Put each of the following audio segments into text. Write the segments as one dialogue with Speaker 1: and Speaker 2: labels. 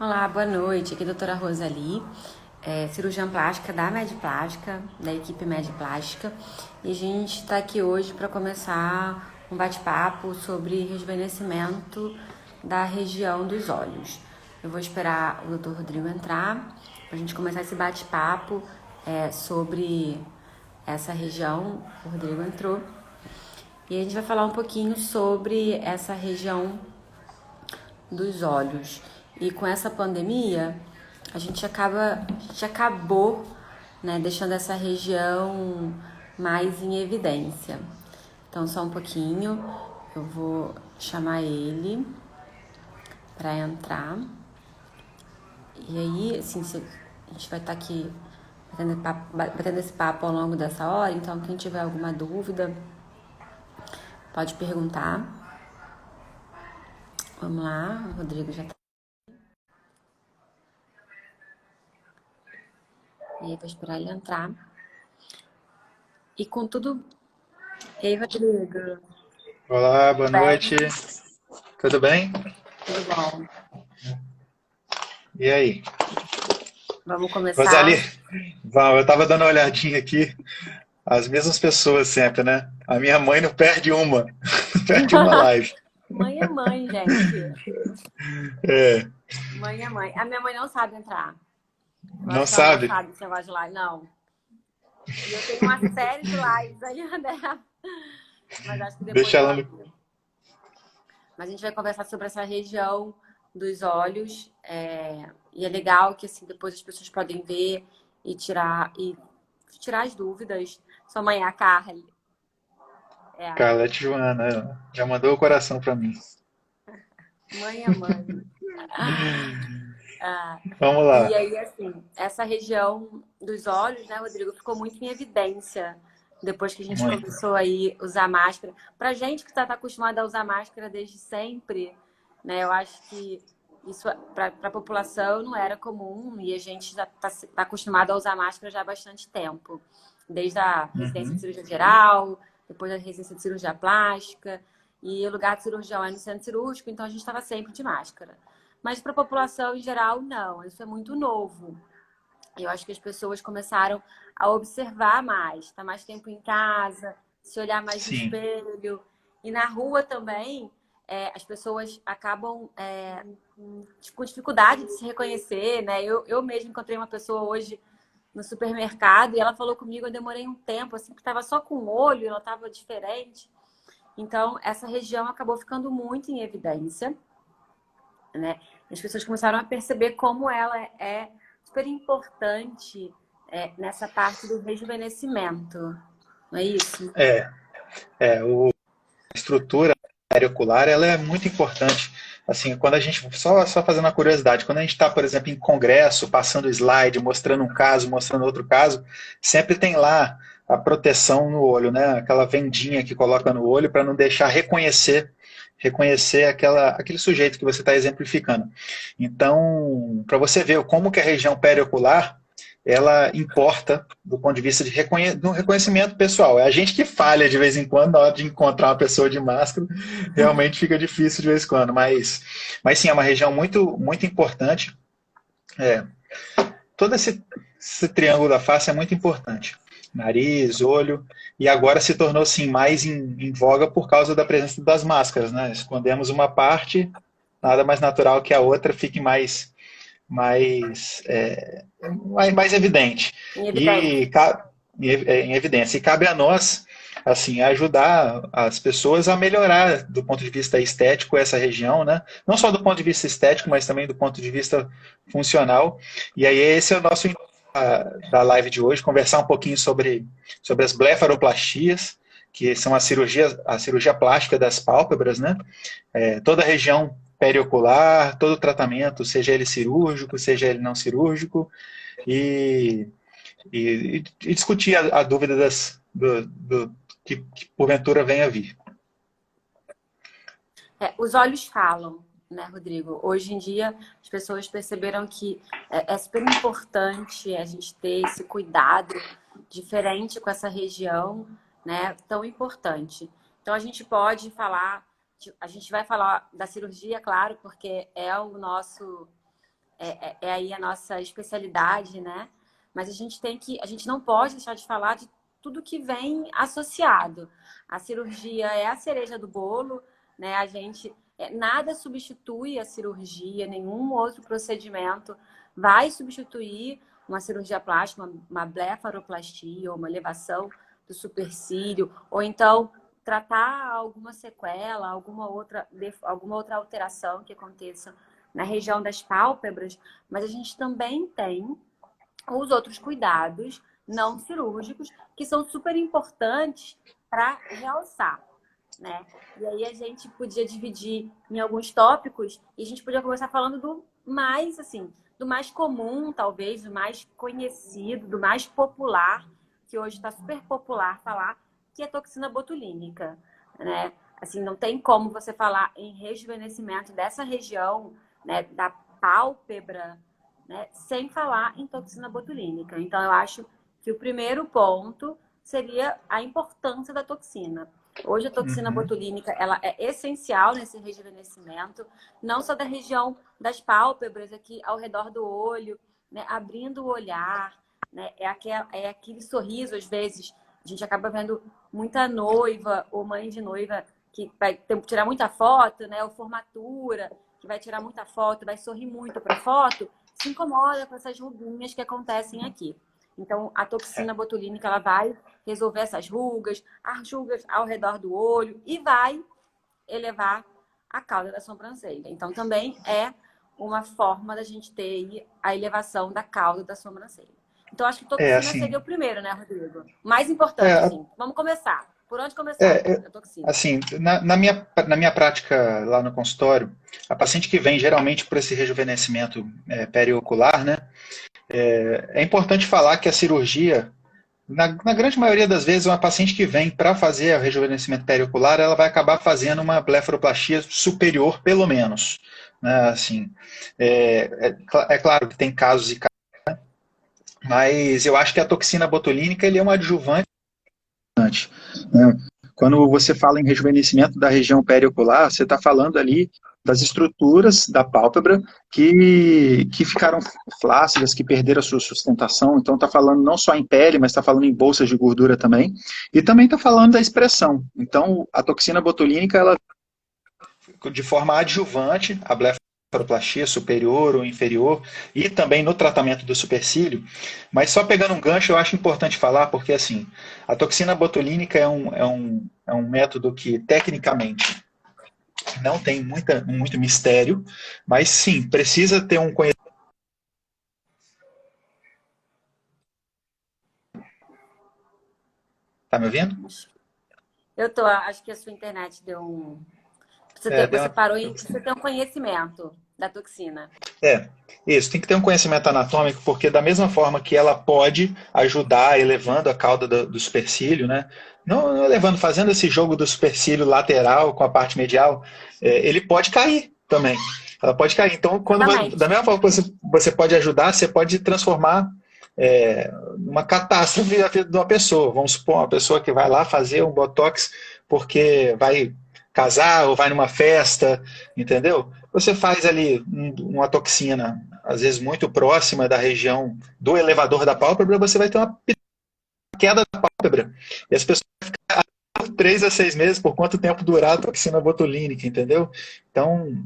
Speaker 1: Olá, boa noite. Aqui é a doutora Rosali, cirurgiã plástica da Mediplástica, da equipe Mediplástica. E a gente está aqui hoje para começar um bate-papo sobre rejuvenescimento da região dos olhos. Eu vou esperar o doutor Rodrigo entrar para a gente começar esse bate-papo sobre essa região. O Rodrigo entrou. E a gente vai falar um pouquinho sobre essa região dos olhos. E com essa pandemia, a gente acabou, né, deixando essa região mais em evidência. Então, só um pouquinho, eu vou chamar ele para entrar. E aí, assim, a gente vai estar aqui batendo esse papo ao longo dessa hora, então quem tiver alguma dúvida, pode perguntar. Vamos lá, o Rodrigo já tá. E aí, vou esperar ele entrar. E com tudo. Ei, Rodrigo.
Speaker 2: Olá, boa
Speaker 1: Tudo bem?
Speaker 2: noite. Tudo bem?
Speaker 1: Tudo bom?
Speaker 2: E aí?
Speaker 1: Vamos começar?
Speaker 2: Rosali, eu estava dando uma olhadinha aqui, as mesmas pessoas sempre, né? A minha mãe não perde uma, não perde uma live.
Speaker 1: Mãe é mãe, gente.
Speaker 2: É,
Speaker 1: Mãe é mãe. A minha mãe não sabe entrar. Eu
Speaker 2: não
Speaker 1: acho que ela não
Speaker 2: sabe?
Speaker 1: sabe esse negócio de live, não. E eu tenho uma série de lives aí, né? Mas acho que depois
Speaker 2: Deixa ela
Speaker 1: ela
Speaker 2: no...
Speaker 1: vê. Mas a gente vai conversar sobre essa região dos olhos. E é legal que assim, depois as pessoas podem ver e tirar as dúvidas. Sua mãe é a Carly. É a
Speaker 2: Carlete Joana, ela já mandou o coração para mim.
Speaker 1: mãe é mãe. Ah,
Speaker 2: Vamos
Speaker 1: e
Speaker 2: lá.
Speaker 1: aí, assim, essa região dos olhos, né, Rodrigo, ficou muito em evidência depois que a gente
Speaker 2: Muito.
Speaker 1: começou aí usar máscara. Pra gente que está acostumada a usar máscara desde sempre, né, eu acho que isso para a população não era comum e a gente já tá acostumado a usar máscara já há bastante tempo. Desde a residência de
Speaker 2: Uhum.
Speaker 1: cirurgia geral, depois da residência de cirurgia plástica, e o lugar de cirurgião é no centro cirúrgico, então a gente estava sempre de máscara. Mas para a população em geral, não. Isso é muito novo. Eu acho que as pessoas começaram a observar mais, estar mais tempo em casa, se olhar mais no
Speaker 2: Sim.
Speaker 1: espelho. E na rua também, as pessoas acabam com dificuldade de se reconhecer, né? Eu mesma encontrei uma pessoa hoje no supermercado e ela falou comigo, eu demorei um tempo, assim, que estava só com o olho, ela estava diferente. Então, essa região acabou ficando muito em evidência, né? As pessoas começaram a perceber como ela é super importante nessa parte do rejuvenescimento, não é isso?
Speaker 2: É, a estrutura ocular, ela é muito importante. Assim, quando a gente, só fazendo a curiosidade, quando a gente está, por exemplo, em congresso, passando slide, mostrando um caso, mostrando outro caso, sempre tem lá a proteção no olho, né? Aquela vendinha que coloca no olho para não deixar reconhecer aquele sujeito que você está exemplificando. Então, para você ver como que a região periocular ela importa do ponto de vista do reconhecimento pessoal. É a gente que falha de vez em quando na hora de encontrar uma pessoa de máscara, realmente fica difícil de vez em quando, mas sim, é uma região muito, muito importante. É, todo esse triângulo da face é muito importante. Nariz, olho, e agora se tornou sim mais em voga por causa da presença das máscaras, né? Escondemos uma parte, nada mais natural que a outra fique mais, mais evidente
Speaker 1: Em evidência.
Speaker 2: e em evidência. E cabe a nós assim ajudar as pessoas a melhorar do ponto de vista estético essa região, né? Não só do ponto de vista estético, mas também do ponto de vista funcional. E aí esse é o nosso da live de hoje, conversar um pouquinho sobre as blefaroplastias, que são a cirurgia plástica das pálpebras, né? Toda a região periocular, todo o tratamento, seja ele cirúrgico, seja ele não cirúrgico, e, e discutir a dúvida que porventura venha a vir.
Speaker 1: Os olhos falam, né, Rodrigo? Hoje em dia, as pessoas perceberam que é super importante a gente ter esse cuidado diferente com essa região, né, tão importante. Então, a gente pode falar, a gente vai falar da cirurgia, claro, porque é o nosso é aí a nossa especialidade, né? Mas a gente não pode deixar de falar de tudo que vem associado. A cirurgia é a cereja do bolo, né? Nada substitui a cirurgia, nenhum outro procedimento vai substituir uma cirurgia plástica, uma blefaroplastia ou uma elevação do supercílio, ou então tratar alguma sequela, alguma outra alteração que aconteça na região das pálpebras, mas a gente também tem os outros cuidados não cirúrgicos que são super importantes para realçar, né? E aí a gente podia dividir em alguns tópicos e a gente podia começar falando do mais, assim, do mais comum, talvez, do mais conhecido, do mais popular, que hoje está super popular falar, que é a toxina botulínica, né? Assim, não tem como você falar em rejuvenescimento dessa região, né, da pálpebra, né, sem falar em toxina botulínica. Então, eu acho que o primeiro ponto seria a importância da toxina. Hoje, a toxina botulínica ela é essencial nesse rejuvenescimento, não só da região das pálpebras, aqui ao redor do olho, né, abrindo o olhar, né, é aquele sorriso, às vezes, a gente acaba vendo muita noiva ou mãe de noiva que vai tirar muita foto, né, ou formatura, que vai tirar muita foto, vai sorrir muito para foto, se incomoda com essas ruguinhas que acontecem aqui. Então, a toxina botulínica ela vai resolver essas rugas, as rugas ao redor do olho e vai elevar a cauda da sobrancelha. Então, também é uma forma da gente ter a elevação da cauda da sobrancelha. Então, acho que toxina
Speaker 2: Assim,
Speaker 1: seria o primeiro, né, Rodrigo? Mais importante, assim. Vamos começar. Por onde começar a toxina?
Speaker 2: assim, na minha prática lá no consultório, a paciente que vem geralmente por esse rejuvenescimento periocular, né, é importante falar que a cirurgia, na grande maioria das vezes, uma paciente que vem para fazer o rejuvenescimento periocular, ela vai acabar fazendo uma blefaroplastia superior, pelo menos. Né, assim, é claro que tem casos e casos, mas eu acho que a toxina botulínica ele é um adjuvante. Né? Quando você fala em rejuvenescimento da região periocular, você está falando ali das estruturas da pálpebra que ficaram flácidas, que perderam a sua sustentação. Então está falando não só em pele, mas está falando em bolsas de gordura também. E também está falando da expressão. Então a toxina botulínica, ela de forma adjuvante, a blefaroplastia superior ou inferior, e também no tratamento do supercílio. Mas só pegando um gancho, eu acho importante falar, porque assim, a toxina botulínica é um método que, tecnicamente, não tem muito mistério, mas sim, precisa ter um conhecimento. Tá me ouvindo?
Speaker 1: Acho que a sua internet deu um... Você parou em... Você tem um conhecimento da toxina.
Speaker 2: Isso, tem que ter um conhecimento anatômico, porque da mesma forma que ela pode ajudar elevando a cauda do supercílio, né? Não elevando, fazendo esse jogo do supercílio lateral com a parte medial, ele pode cair também. Ela pode cair. Então, da mesma forma que você pode ajudar, você pode transformar uma catástrofe a vida de uma pessoa. Vamos supor, uma pessoa que vai lá fazer um botox porque vai casar ou vai numa festa, entendeu? Você faz ali uma toxina, às vezes muito próxima da região do elevador da pálpebra, você vai ter uma queda da pálpebra. E as pessoas ficam 3 a 6 meses, por quanto tempo durar a toxina botulínica, entendeu? Então,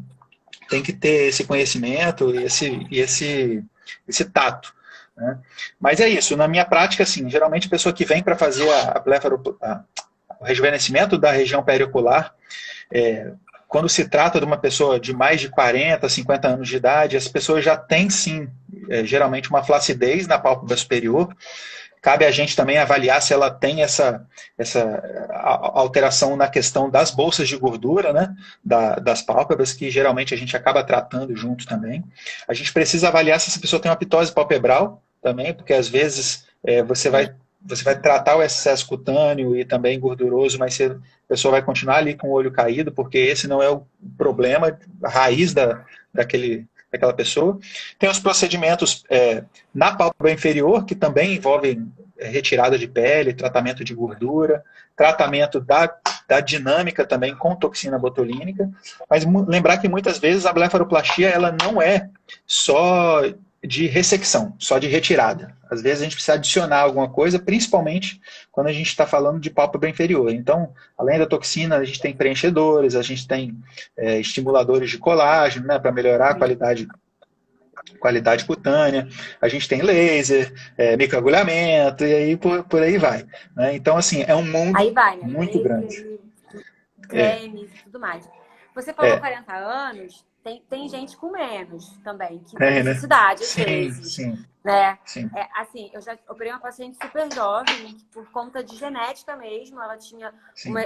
Speaker 2: tem que ter esse conhecimento e esse tato. Né? Mas é isso, na minha prática, assim, geralmente a pessoa que vem para fazer o rejuvenescimento da região periocular, quando se trata de uma pessoa de mais de 40, 50 anos de idade, as pessoas já têm, sim, geralmente uma flacidez na pálpebra superior. Cabe a gente também avaliar se ela tem essa alteração na questão das bolsas de gordura, né, das pálpebras, que geralmente a gente acaba tratando junto também. A gente precisa avaliar se essa pessoa tem uma pitose palpebral também, porque às vezes você vai tratar o excesso cutâneo e também gorduroso, mas a pessoa vai continuar ali com o olho caído, porque esse não é o problema, a raiz daquela pessoa. Tem os procedimentos na pálpebra inferior, que também envolvem retirada de pele, tratamento de gordura, tratamento da dinâmica também com toxina botulínica. Mas lembrar que muitas vezes a blefaroplastia ela não é só de ressecção, só de retirada. Às vezes a gente precisa adicionar alguma coisa, principalmente quando a gente está falando de pálpebra inferior. Então, além da toxina, a gente tem preenchedores, a gente tem estimuladores de colágeno, né, para melhorar a qualidade cutânea, a gente tem laser, microagulhamento, e aí por aí vai. Né? Então, assim, é um mundo
Speaker 1: aí vai, né?
Speaker 2: muito grande.
Speaker 1: Cremes e tudo mais. Você falou 40 anos, tem gente com menos também, que tem necessidade, às vezes.
Speaker 2: Sim,
Speaker 1: né?
Speaker 2: sim.
Speaker 1: Assim, eu já operei uma paciente super jovem, que por conta de genética mesmo, ela tinha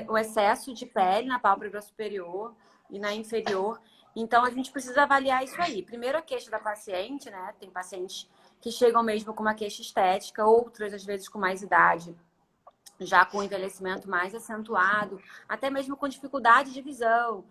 Speaker 1: um excesso de pele na pálpebra superior e na inferior. Então, a gente precisa avaliar isso aí. Primeiro, a queixa da paciente, né? Tem pacientes que chegam mesmo com uma queixa estética, outras, às vezes, com mais idade, já com envelhecimento mais acentuado, até mesmo com dificuldade de visão.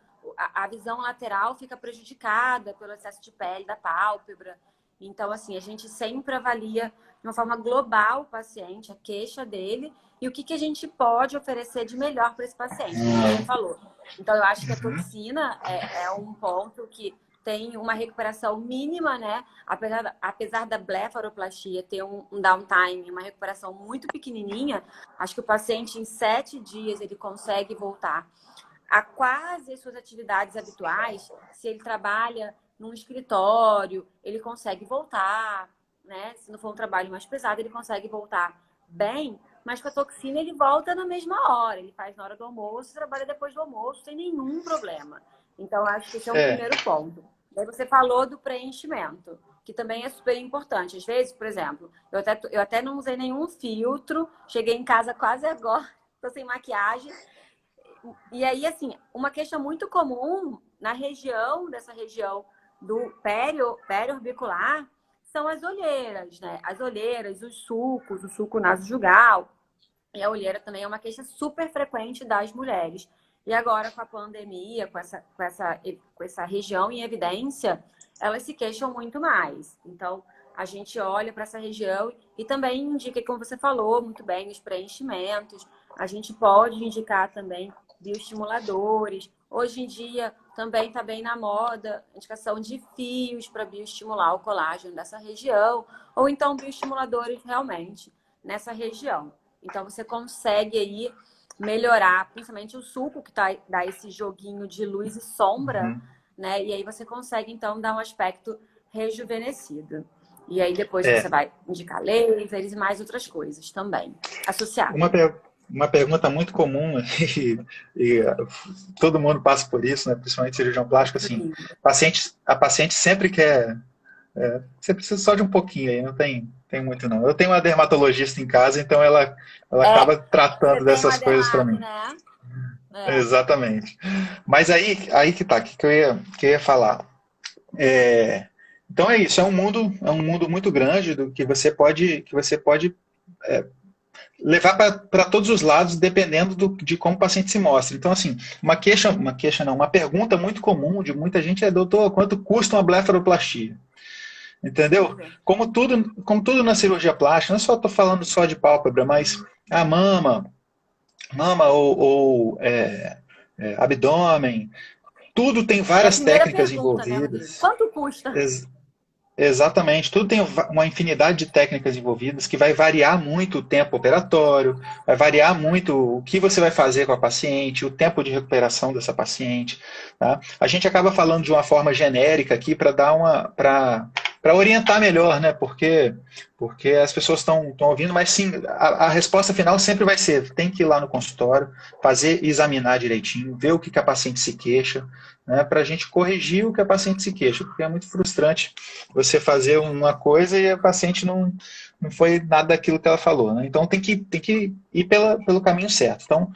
Speaker 1: A visão lateral fica prejudicada pelo excesso de pele da pálpebra. Então, assim, a gente sempre avalia de uma forma global o paciente, a queixa dele e o que a gente pode oferecer de melhor para esse paciente, como você falou. Então, eu acho que a toxina é um ponto que tem uma recuperação mínima, né? Apesar da blefaroplastia ter um downtime, uma recuperação muito pequenininha, acho que o paciente em 7 dias ele consegue voltar a quase as suas atividades habituais. Se ele trabalha num escritório, ele consegue voltar, né? Se não for um trabalho mais pesado, ele consegue voltar bem, mas com a toxina ele volta na mesma hora, ele faz na hora do almoço, trabalha depois do almoço, sem nenhum problema. Então, acho que esse é o primeiro ponto. Daí você falou do preenchimento, que também é super importante. Às vezes, por exemplo, eu até não usei nenhum filtro, cheguei em casa quase agora, tô sem maquiagem. E aí, assim, uma queixa muito comum dessa região do periorbicular são as olheiras, né? As olheiras, os sulcos, o sulco nasojugal. E a olheira também é uma queixa super frequente das mulheres. E agora, com a pandemia, com essa região em evidência, elas se queixam muito mais. Então, a gente olha para essa região e também indica, como você falou muito bem, os preenchimentos. A gente pode indicar também bioestimuladores. Hoje em dia também está bem na moda a indicação de fios para bioestimular o colágeno dessa região, ou então bioestimuladores realmente nessa região. Então você consegue aí melhorar, principalmente o sulco, que dá esse joguinho de luz e sombra, né? E aí você consegue então dar um aspecto rejuvenescido. E aí depois você vai indicar lasers e mais outras coisas também associadas.
Speaker 2: Uma pergunta muito comum, e todo mundo passa por isso, né? Principalmente cirurgião plástico, assim, a paciente sempre quer, você precisa só de um pouquinho aí, não tem muito não. Eu tenho uma dermatologista em casa, então ela acaba tratando dessas coisas para mim.
Speaker 1: Né?
Speaker 2: Exatamente. Mas aí que tá, que eu ia falar. Então é isso, é um mundo muito grande do que você pode levar para todos os lados, dependendo de como o paciente se mostra. Então, assim, uma pergunta muito comum de muita gente é: doutor, quanto custa uma blefaroplastia? Entendeu? Como tudo na cirurgia plástica, não estou falando só de pálpebra, mas a mama ou abdômen, tudo tem várias técnicas envolvidas.
Speaker 1: Né, quanto custa?
Speaker 2: Exatamente, tudo tem uma infinidade de técnicas envolvidas que vai variar muito o tempo operatório, vai variar muito o que você vai fazer com a paciente, o tempo de recuperação dessa paciente. Tá? A gente acaba falando de uma forma genérica aqui para orientar melhor, né? Porque as pessoas estão ouvindo, mas sim, a resposta final sempre vai ser: tem que ir lá no consultório, examinar direitinho, ver o que a paciente se queixa, né, para a gente corrigir o que a paciente se queixa, porque é muito frustrante você fazer uma coisa e a paciente não foi nada daquilo que ela falou. Né? Então tem que ir pelo caminho certo. Então,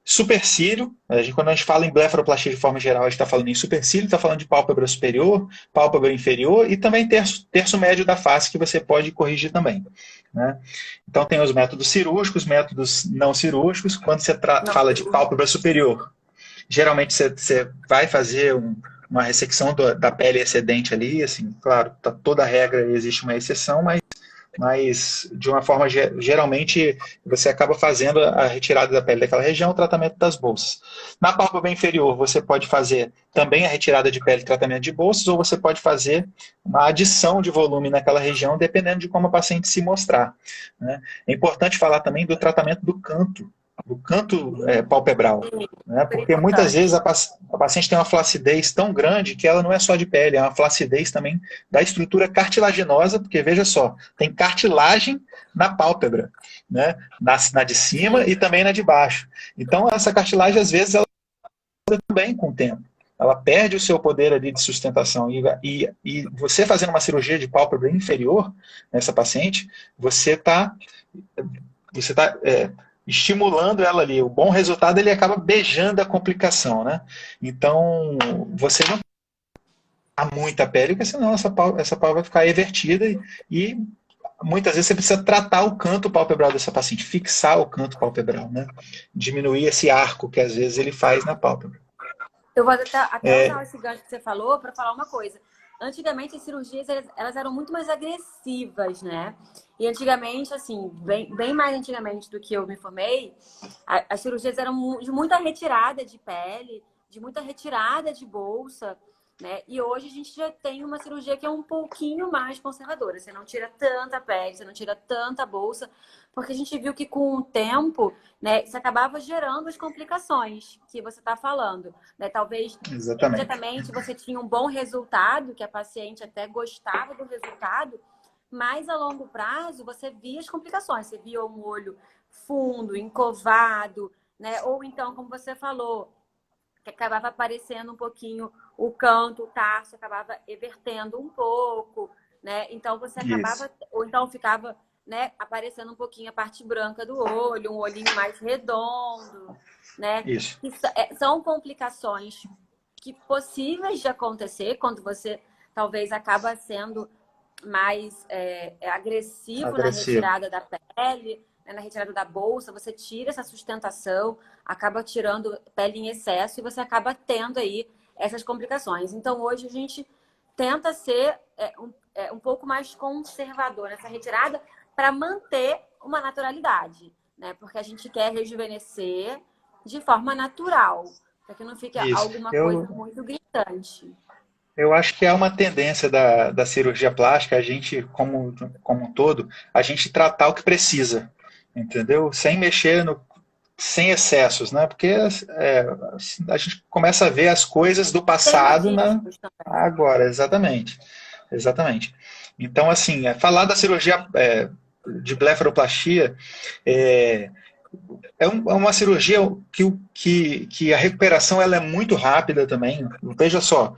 Speaker 2: supercílio, quando a gente fala em blefaroplastia de forma geral, a gente está falando em supercílio, está falando de pálpebra superior, pálpebra inferior e também terço médio da face, que você pode corrigir também. Né? Então tem os métodos cirúrgicos, métodos não cirúrgicos. Quando você fala de pálpebra superior, geralmente você vai fazer uma ressecção da pele excedente ali, assim, claro, toda regra existe uma exceção, mas de uma forma, geralmente, você acaba fazendo a retirada da pele daquela região, o tratamento das bolsas. Na pálpebra inferior, você pode fazer também a retirada de pele e tratamento de bolsas, ou você pode fazer uma adição de volume naquela região, dependendo de como a paciente se mostrar, né? É importante falar também do tratamento do canto palpebral, né?
Speaker 1: Super
Speaker 2: Porque muitas vezes
Speaker 1: importante.
Speaker 2: a paciente tem uma flacidez tão grande que ela não é só de pele, é uma flacidez também da estrutura cartilaginosa, porque veja só, tem cartilagem na pálpebra, né? Na de cima
Speaker 1: Sim.
Speaker 2: e também na de baixo. Então essa cartilagem às vezes ela muda também com o tempo. Ela perde o seu poder ali de sustentação. E você fazendo uma cirurgia de pálpebra inferior nessa paciente, você tá estimulando ela ali. O bom resultado, ele acaba beijando a complicação, né? Então, você não dá muita pele, porque senão essa pálpebra vai ficar evertida e muitas vezes você precisa tratar o canto palpebral dessa paciente, fixar o canto palpebral, né? Diminuir esse arco que às vezes ele faz na pálpebra.
Speaker 1: Eu vou até usar esse gancho que você falou para falar uma coisa. Antigamente, as cirurgias elas eram muito mais agressivas, né? E antigamente, assim, bem mais antigamente do que eu me formei, as cirurgias eram de muita retirada de pele, de muita retirada de bolsa, né? E hoje a gente já tem uma cirurgia que é um pouquinho mais conservadora. Você não tira tanta pele, você não tira tanta bolsa, porque a gente viu que com o tempo, né, isso acabava gerando as complicações que você está falando, né? Talvez
Speaker 2: Exatamente.
Speaker 1: imediatamente você tinha um bom resultado, que a paciente até gostava do resultado, mas a longo prazo você via as complicações, você via um olho fundo, encovado, né? Ou então, como você falou, que acabava aparecendo um pouquinho o canto, o tarso, acabava evertendo um pouco, né? Então você
Speaker 2: Isso.
Speaker 1: acabava, ou então ficava, né, aparecendo um pouquinho a parte branca do olho, um olhinho mais redondo, né?
Speaker 2: Isso.
Speaker 1: São complicações que possíveis de acontecer quando você talvez acaba sendo mais agressivo na
Speaker 2: Agressivo.
Speaker 1: retirada da pele, né, na retirada da bolsa, você tira essa sustentação, acaba tirando pele em excesso e você acaba tendo aí essas complicações. Então, hoje a gente tenta ser um pouco mais conservador nessa retirada para manter uma naturalidade, né? Porque a gente quer rejuvenescer de forma natural, para que não fique
Speaker 2: Isso.
Speaker 1: alguma coisa
Speaker 2: Eu,
Speaker 1: muito gritante.
Speaker 2: eu acho que é uma tendência da cirurgia plástica, a gente, como um todo, a gente tratar o que precisa, entendeu? Sem mexer sem excessos, né? Porque a gente começa a ver as coisas do
Speaker 1: Tem
Speaker 2: passado
Speaker 1: registros também.
Speaker 2: agora, exatamente. Exatamente. Então, assim, falar da cirurgia de blefaroplastia é, é uma cirurgia que a recuperação ela é muito rápida também. Veja só,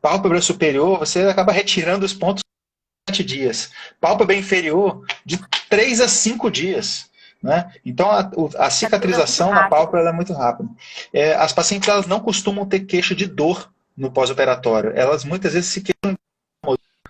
Speaker 2: pálpebra superior, você acaba retirando os pontos em 7 dias. Pálpebra inferior, de 3 a 5 dias. Né? Então, a
Speaker 1: Tudo é muito
Speaker 2: cicatrização na
Speaker 1: rápido.
Speaker 2: pálpebra ela é muito rápida. As pacientes elas não costumam ter queixa de dor no pós-operatório. Elas muitas vezes se queixam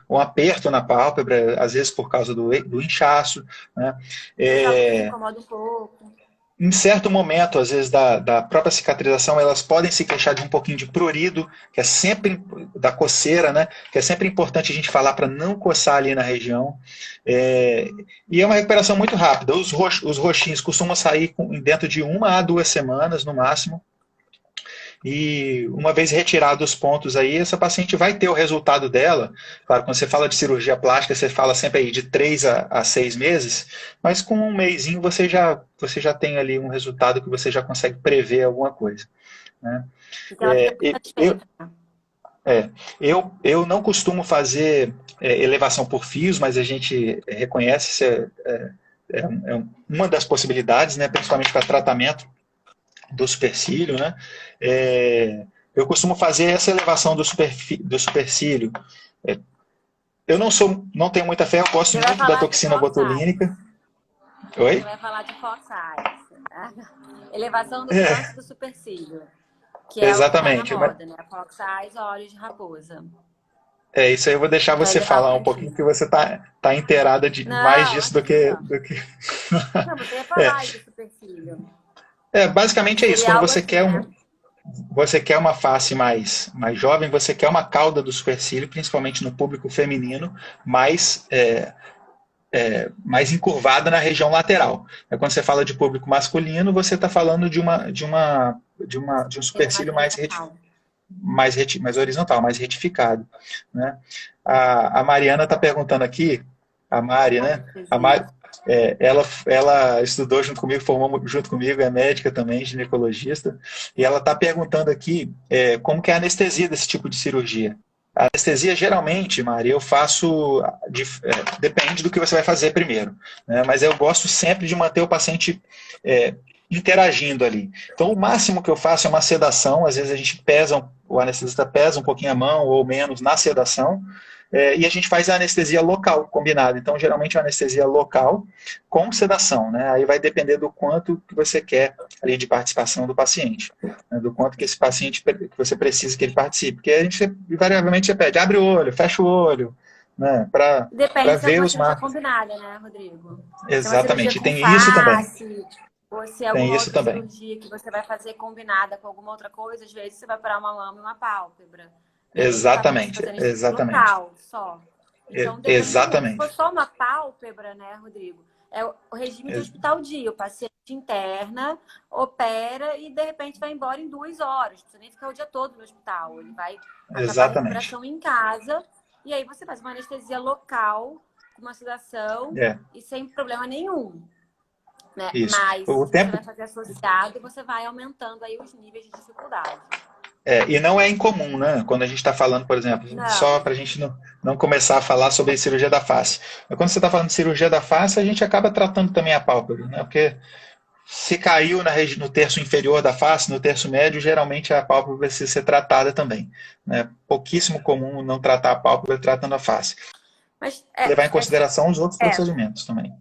Speaker 2: um aperto na pálpebra, às vezes por causa do inchaço, né?
Speaker 1: Os alunos
Speaker 2: É,
Speaker 1: incomodam um pouco.
Speaker 2: em certo momento, às vezes, da própria cicatrização, elas podem se queixar de um pouquinho de prurido, que é sempre da coceira, né? Que é sempre importante a gente falar para não coçar ali na região. E é uma recuperação muito rápida. Os roxinhos costumam sair dentro de 1 a 2 semanas, no máximo. E uma vez retirados os pontos aí, essa paciente vai ter o resultado dela. Claro, quando você fala de cirurgia plástica, você fala sempre aí de 3 a 6 meses, mas com um mesinho você já tem ali um resultado que você já consegue prever alguma coisa. Né?
Speaker 1: Porque ela fica muito
Speaker 2: Eu,
Speaker 1: satisfeita.
Speaker 2: eu não costumo fazer elevação por fios, mas a gente reconhece isso uma das possibilidades, né, principalmente para tratamento do supercílio, né? Eu costumo fazer essa elevação do supercílio. Eu não tenho muita fé, eu gosto
Speaker 1: Você vai
Speaker 2: muito da
Speaker 1: falar de
Speaker 2: toxina
Speaker 1: Fox Eyes.
Speaker 2: botulínica.
Speaker 1: Você
Speaker 2: Oi?
Speaker 1: vai falar de Fox Eyes. Tá? Elevação do canto
Speaker 2: É,
Speaker 1: do supercílio. Que é o que está na
Speaker 2: exatamente. Mas,
Speaker 1: moda, né? Fox Eyes, olhos de raposa.
Speaker 2: isso aí eu vou deixar
Speaker 1: Vai
Speaker 2: você
Speaker 1: levar um
Speaker 2: falar um pouquinho,
Speaker 1: tempinho.
Speaker 2: que você tá inteirada mais
Speaker 1: Não,
Speaker 2: disso do que,
Speaker 1: imagina.
Speaker 2: do que...
Speaker 1: Não, você ia
Speaker 2: É,
Speaker 1: falar aí do supercílio.
Speaker 2: basicamente é isso.
Speaker 1: Seria
Speaker 2: Quando
Speaker 1: algo
Speaker 2: você
Speaker 1: assim,
Speaker 2: quer
Speaker 1: né?
Speaker 2: você quer uma face mais jovem, você quer uma cauda do supercílio, principalmente no público feminino, mais, mais encurvada na região lateral. Quando você fala de público masculino, você está falando de um
Speaker 1: Ele é mais
Speaker 2: supercílio
Speaker 1: horizontal.
Speaker 2: mais horizontal, mais retificado. Né? A Mariana está perguntando aqui, a Mari, né? A Mari, ela estudou junto comigo, formou junto comigo, é médica também, ginecologista, e ela está perguntando aqui como que é a anestesia desse tipo de cirurgia. A anestesia, geralmente, Mari, eu faço, depende do que você vai fazer primeiro, né? Mas eu gosto sempre de manter o paciente interagindo ali. Então, o máximo que eu faço é uma sedação, às vezes a gente o anestesista pesa um pouquinho a mão ou menos na sedação, e a gente faz a anestesia local combinada. Então, geralmente, é uma anestesia local com sedação, né? Aí vai depender do quanto que você quer ali de participação do paciente, né? Do quanto que esse paciente que você precisa que ele participe. Porque a gente, invariavelmente, você pede, abre o olho, fecha o olho, né? Para
Speaker 1: Depende se é
Speaker 2: ver
Speaker 1: uma
Speaker 2: os
Speaker 1: cirurgia
Speaker 2: marcos.
Speaker 1: combinada, né, Rodrigo? Se é uma cirurgia
Speaker 2: Exatamente, e
Speaker 1: com
Speaker 2: tem isso também.
Speaker 1: face, ou se é
Speaker 2: Tem
Speaker 1: alguma
Speaker 2: isso
Speaker 1: outra
Speaker 2: também.
Speaker 1: cirurgia que você vai fazer combinada com alguma outra coisa, às vezes você vai operar uma lama e uma pálpebra. E aí não dá pra você
Speaker 2: Exatamente,
Speaker 1: fazer anestesia
Speaker 2: exatamente.
Speaker 1: local só. Então depende muito. Se for
Speaker 2: Exatamente.
Speaker 1: só uma pálpebra, né, Rodrigo? É o regime de hospital dia. O paciente interna, opera e de repente vai embora em 2 horas. Não precisa nem ficar o dia todo no hospital. Ele vai acabar a
Speaker 2: Exatamente.
Speaker 1: recuperação em casa. E aí você faz uma anestesia local, com uma sedação
Speaker 2: É,
Speaker 1: e sem problema nenhum. Né?
Speaker 2: isso.
Speaker 1: Mas
Speaker 2: O
Speaker 1: se você
Speaker 2: tempo
Speaker 1: vai fazer associado, você vai aumentando aí os níveis de dificuldade.
Speaker 2: e não é incomum, né? Quando a gente está falando, por exemplo, só
Speaker 1: Não.
Speaker 2: para a gente não começar a falar sobre cirurgia da face. Mas quando você está falando de cirurgia da face, a gente acaba tratando também a pálpebra, né? Porque se caiu no terço inferior da face, no terço médio, geralmente a pálpebra precisa ser tratada também. Né? Pouquíssimo comum não tratar a pálpebra tratando a face.
Speaker 1: Mas
Speaker 2: Levar em consideração os outros
Speaker 1: é,
Speaker 2: procedimentos também.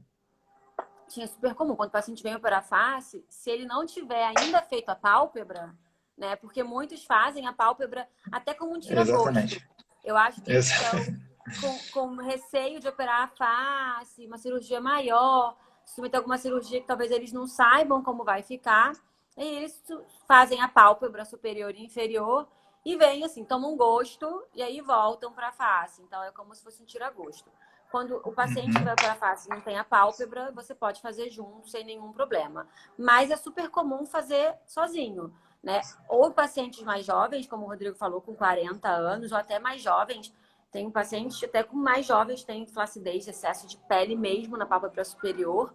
Speaker 1: tinha super comum. Quando o paciente vem operar face, se ele não tiver ainda feito a pálpebra, né? Porque muitos fazem a pálpebra até como um tira-gosto.
Speaker 2: Exatamente.
Speaker 1: Eu acho que eles
Speaker 2: Exa
Speaker 1: estão com receio de operar a face, uma cirurgia maior, submeter alguma cirurgia que talvez eles não saibam como vai ficar. E eles fazem a pálpebra superior e inferior e vêm assim, tomam um gosto e aí voltam para a face. Então é como se fosse um tira-gosto. Quando o paciente que vai para a face e não tem a pálpebra, você pode fazer junto sem nenhum problema. Mas é super comum fazer sozinho, né? Ou pacientes mais jovens, como o Rodrigo falou, com 40 anos, ou até mais jovens. Tem pacientes até com mais jovens, tem flacidez, excesso de pele mesmo na pálpebra superior.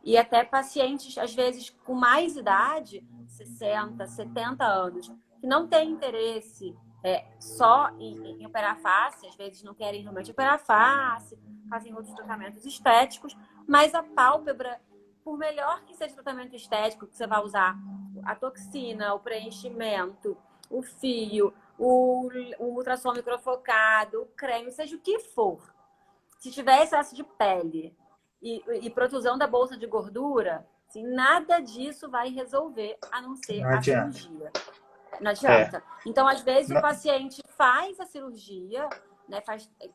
Speaker 1: E até pacientes, às vezes, com mais idade, 60, 70 anos, que não têm interesse só em operar a face, às vezes não querem realmente operar a face, fazem outros tratamentos estéticos, mas a pálpebra, por melhor que seja o tratamento estético, que você vai usar a toxina, o preenchimento, o fio, o ultrassom microfocado, o creme, seja o que for. Se tiver excesso de pele e protusão da bolsa de gordura, assim, nada disso vai resolver a não ser
Speaker 2: não
Speaker 1: a
Speaker 2: adianta.
Speaker 1: cirurgia. Não adianta. Então, às vezes, o
Speaker 2: Não,
Speaker 1: paciente faz a cirurgia, né,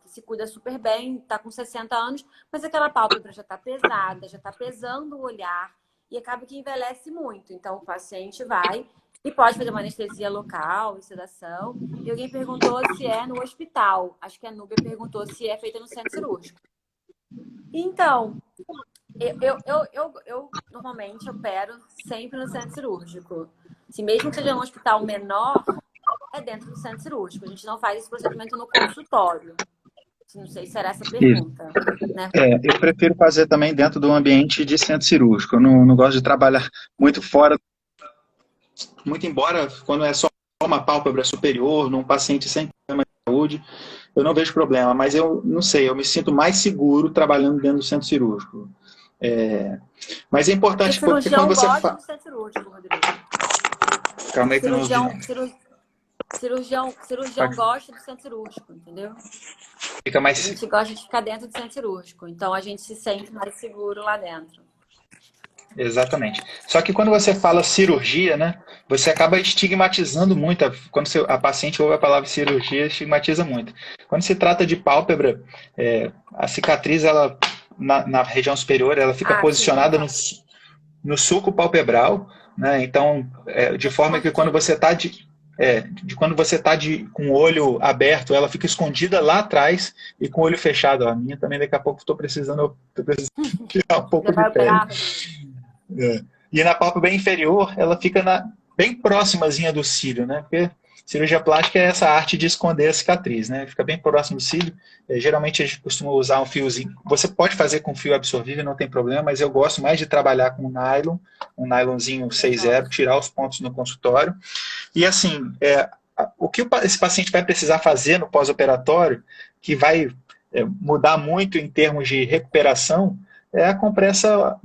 Speaker 1: se cuida super bem, está com 60 anos, mas aquela pálpebra já está pesada, já está pesando o olhar e acaba que envelhece muito. Então, o paciente vai e pode fazer uma anestesia local, sedação. E alguém perguntou se é no hospital. Acho que a Núbia perguntou se é feita no centro cirúrgico. Então, eu normalmente opero sempre no centro cirúrgico. Se mesmo que seja um hospital menor, é dentro do centro cirúrgico. A gente não faz esse procedimento no consultório. Não sei se era essa a pergunta, né?
Speaker 2: eu prefiro fazer também dentro do ambiente de centro cirúrgico. Eu não gosto de trabalhar muito fora, muito embora quando é só uma pálpebra superior, num paciente sem problema de saúde, eu não vejo problema, mas eu não sei, eu me sinto mais seguro trabalhando dentro do centro cirúrgico. Mas é
Speaker 1: É porque
Speaker 2: importante porque quando
Speaker 1: cirurgião
Speaker 2: você
Speaker 1: gosta do centro cirúrgico, Rodrigo.
Speaker 2: Calma aí que eu não ouvi,
Speaker 1: Cirurgião,
Speaker 2: não.
Speaker 1: cirurgião gosta do centro cirúrgico, entendeu?
Speaker 2: Fica
Speaker 1: A
Speaker 2: mais.
Speaker 1: gente gosta de ficar dentro do centro cirúrgico. Então, a gente se sente mais seguro lá dentro.
Speaker 2: Exatamente. Só que quando você fala cirurgia, né, você acaba estigmatizando muito. Quando a paciente ouve a palavra cirurgia, estigmatiza muito. Quando se trata de pálpebra, a cicatriz, na região superior, ela fica
Speaker 1: Ah, sim,
Speaker 2: posicionada
Speaker 1: então.
Speaker 2: no sulco palpebral, né? Então, de forma que quando você está quando você está com o olho aberto, ela fica escondida lá atrás e com o olho fechado. A minha também daqui a pouco tô precisando tirar um
Speaker 1: Você
Speaker 2: pouco de
Speaker 1: vai
Speaker 2: pele.
Speaker 1: operar, Rodrigo?
Speaker 2: É. E na pálpebra inferior, ela fica bem próximazinha do cílio, né? Porque cirurgia plástica é essa arte de esconder a cicatriz, né? Fica bem próximo do cílio. Geralmente a gente costuma usar um fiozinho. Você pode fazer com fio absorvível, não tem problema, mas eu gosto mais de trabalhar com nylon, um nylonzinho 6.0, tirar os pontos no consultório. E assim, o que esse paciente vai precisar fazer no pós-operatório, que vai mudar muito em termos de recuperação, é a compressa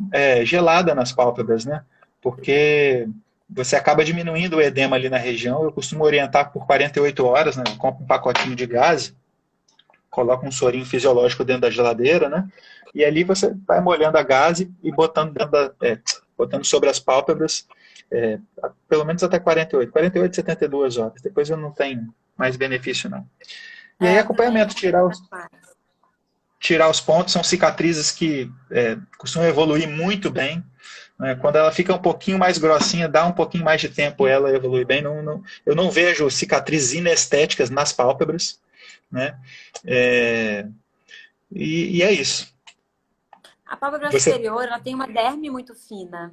Speaker 2: gelada nas pálpebras, né? Porque você acaba diminuindo o edema ali na região. Eu costumo orientar por 48 horas, né? Compra um pacotinho de gás, coloca um sorinho fisiológico dentro da geladeira, né? E ali você vai molhando a gase e botando, botando sobre as pálpebras, pelo menos até 48, 72 horas. Depois eu não tenho mais benefício, não. E aí
Speaker 1: Eu também
Speaker 2: acompanhamento,
Speaker 1: acho mais.
Speaker 2: tirar os pontos, são cicatrizes que costumam evoluir muito bem. Né? Quando ela fica um pouquinho mais grossinha, dá um pouquinho mais de tempo, ela evolui bem. Eu não vejo cicatrizes inestéticas nas pálpebras. Né? E é isso.
Speaker 1: A pálpebra
Speaker 2: Você
Speaker 1: superior, ela tem uma derme muito fina,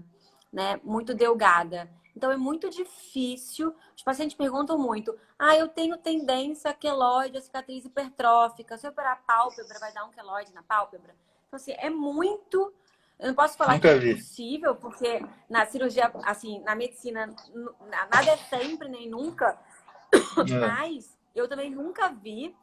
Speaker 1: né? Muito delgada. Então é muito difícil. Os pacientes perguntam muito: eu tenho tendência a queloide, a cicatriz hipertrófica. Se eu operar a pálpebra, vai dar um queloide na pálpebra? Então, assim, é muito. Eu não posso falar que é
Speaker 2: nunca vi.
Speaker 1: impossível, porque na cirurgia, assim, na medicina, nada é sempre nem nunca. Mas eu também nunca vi.